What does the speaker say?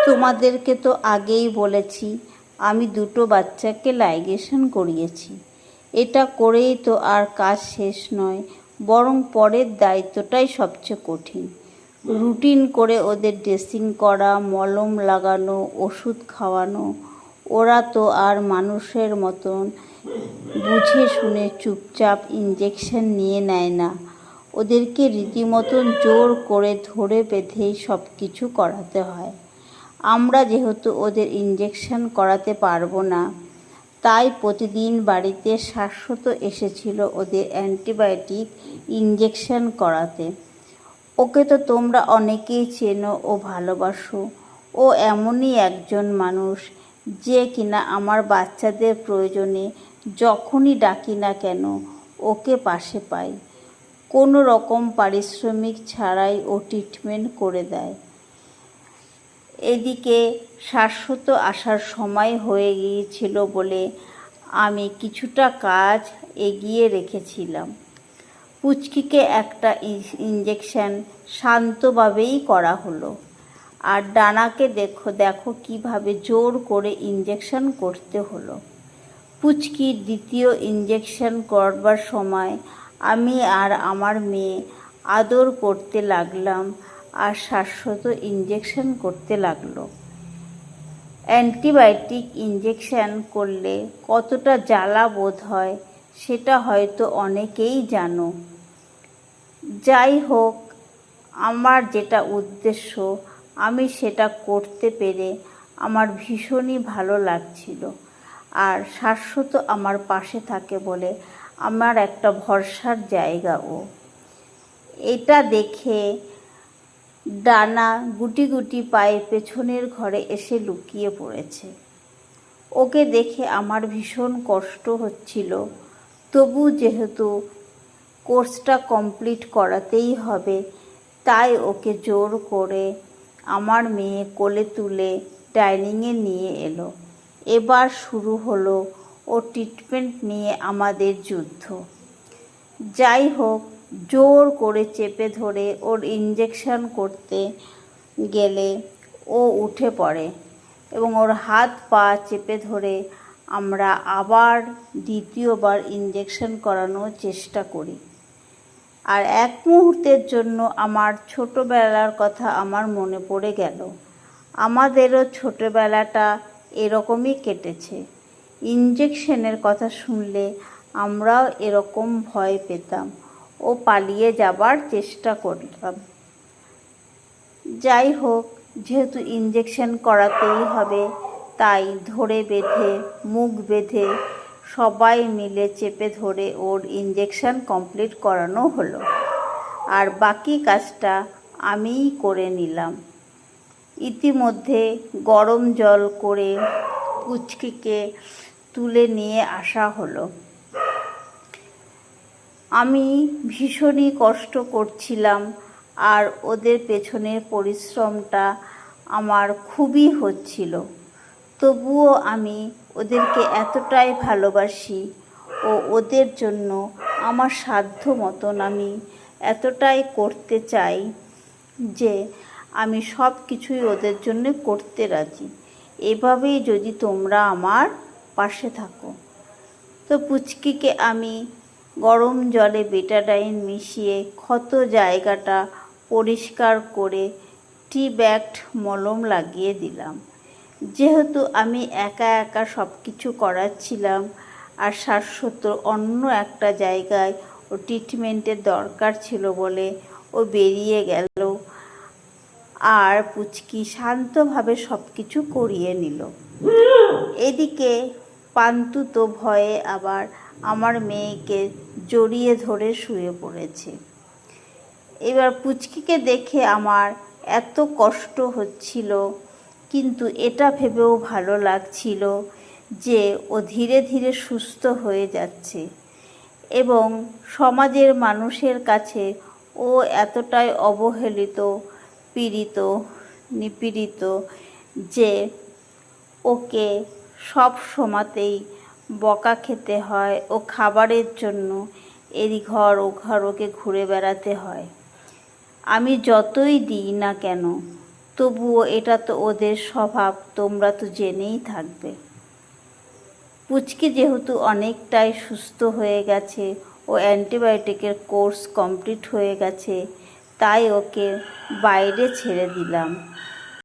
তোমাদেরকে তো আগেই বলেছি আমি দুটো বাচ্চাকে লাইগেশন করিয়েছি। এটা করেই তো আর কাজ শেষ নয়, বরং পরের দায়িত্বটাই সবচেয়ে কঠিন। রুটিন করে ওদের ড্রেসিং করা, মলম লাগানো, ওষুধ খাওয়ানো। ওরা তো আর মানুষের মতন বুঝে শুনে চুপচাপ ইঞ্জেকশন নিয়ে নেয় না। ওদেরকে রীতিমতন জোর করে ধরে বেঁধেই সব কিছু করাতে হয়। আমরা যেহেতু ওদের ইঞ্জেকশন করাতে পারবো না, তাই প্রতিদিন বাড়িতে শাশ্বত এসেছিল ওদের অ্যান্টিবায়োটিক ইঞ্জেকশন করাতে। ওকে তো তোমরা অনেকেই চেনো ও ভালোবাসো। ও এমনই একজন মানুষ যে কিনা আমার বাচ্চাদের প্রয়োজনে যখনই ডাকি না কেন ওকে পাশে পাই। কোনো রকম পারিশ্রমিক ছাড়াই ও ট্রিটমেন্ট করে দেয়। এদিকে শাশ্বত আসার সময় হয়ে গিয়েছিল বলে আমি কিছুটা কাজ এগিয়ে রেখেছিলাম। পুচকিকে একটা ইঞ্জেকশন শান্তভাবেই করা হলো। আর ডানাকে দেখো কিভাবে জোর করে ইঞ্জেকশন করতে হলো। পুচকির দ্বিতীয় ইঞ্জেকশন করবার সময় আমি আর আমার মেয়ে আদর করতে লাগলাম আর শাশ্বত ইঞ্জেকশন করতে লাগলো। অ্যান্টিবায়োটিক ইঞ্জেকশন করলে কতটা জ্বালা বোধ হয় সেটা হয়তো অনেকেই জানো। যাই হোক, আমার যেটা উদ্দেশ্য আমি সেটা করতে পেরে আমার ভীষণই ভালো লাগছিল। আর শাশ্বত আমার পাশে থাকে বলে আমার একটা ভরসার জায়গা ও। এটা দেখে ডানা গুটি গুটি পায়ে পেছনের ঘরে এসে লুকিয়ে পড়েছে। ওকে দেখে আমার ভীষণ কষ্ট হচ্ছিল, তবু যেহেতু কোর্সটা কমপ্লিট করাতেই হবে, তাই ওকে জোর করে আমার মেয়ে কোলে তুলে ডাইনিংয়ে নিয়ে এলো। এবার শুরু হলো ও ট্রিটমেন্ট নিয়ে আমাদের যুদ্ধ। যাই হোক, জোর করে চেপে ধরে ওর ইঞ্জেকশন করতে গেলে ও উঠে পড়ে এবং ওর হাত পা চেপে ধরে আমরা আবার দ্বিতীয়বার ইঞ্জেকশন করানোর চেষ্টা করি। আর এক মুহূর্তের জন্য আমার ছোটোবেলার কথা আমার মনে পড়ে গেল। আমাদেরও ছোটোবেলাটা এরকমই কেটেছে। ইঞ্জেকশনের কথা শুনলে আমরাও এরকম ভয় পেতাম ও পালিয়ে যাবার চেষ্টা করতাম। যাই হোক, যেহেতু ইঞ্জেকশন করাতেই হবে, তাই ধরে বেঁধে মুখ বেঁধে সবাই মিলে চেপে ধরে ওর ইঞ্জেকশন কমপ্লিট করানো হলো। আর বাকি কাজটা আমিই করে নিলাম। ইতিমধ্যে গরম জল করে পুচকিকে তুলে নিয়ে আসা হলো। আমি ভীষণই কষ্ট করছিলাম আর ওদের পেছনের পরিশ্রমটা আমার খুবই হচ্ছিল। তবুও আমি ওদেরকে এতটাই ভালোবাসি ও ওদের জন্য আমার সাধ্য মতন আমি এতটাই করতে চাই যে আমি সব কিছুই ওদের জন্য করতে রাজি। এভাবেই যদি তোমরা আমার পাশে থাকো। তো পুচকিকে আমি গরম জলে বেটাডাইন মিশিয়ে ক্ষত জায়গাটা পরিষ্কার করে টি-ব্যাগড মলম লাগিয়ে দিলাম। যেহেতু আমি একা একা সব কিছু করাচ্ছিলাম আর শাশ্বত অন্য একটা জায়গায় ও ট্রিটমেন্টের দরকার ছিল বলে ও বেরিয়ে গেল আর পুচকি শান্তভাবে সব কিছু করিয়ে নিল। এদিকে পান্তু তো ভয়ে আবার আমার মেয়েকে জড়িয়ে ধরে শুয়ে পড়েছে। এবার পুচকিকে দেখে আমার এত কষ্ট হচ্ছিল, কিন্তু এটা ভেবেও ভালো লাগছিল যে ও ধীরে ধীরে সুস্থ হয়ে যাচ্ছে এবং সমাজের মানুষের কাছে ও এতটাই অবহেলিত, পীড়িত, নিপীড়িত যে ওকে সব সময়তেই বকা খেতে হয় ও খাবারের জন্য এই ঘর ও ঘর ওকে ঘুরে বেড়াতে হয়। আমি যতই দিই না কেন তবুও এটা তো ওদের স্বভাব, তোমরা তো জেনেই থাকবে। পুচকি যেহেতু অনেকটাই সুস্থ হয়ে গেছে ও অ্যান্টিবায়োটিকের কোর্স কমপ্লিট হয়ে গেছে, তাই ওকে বাইরে ছেড়ে দিলাম।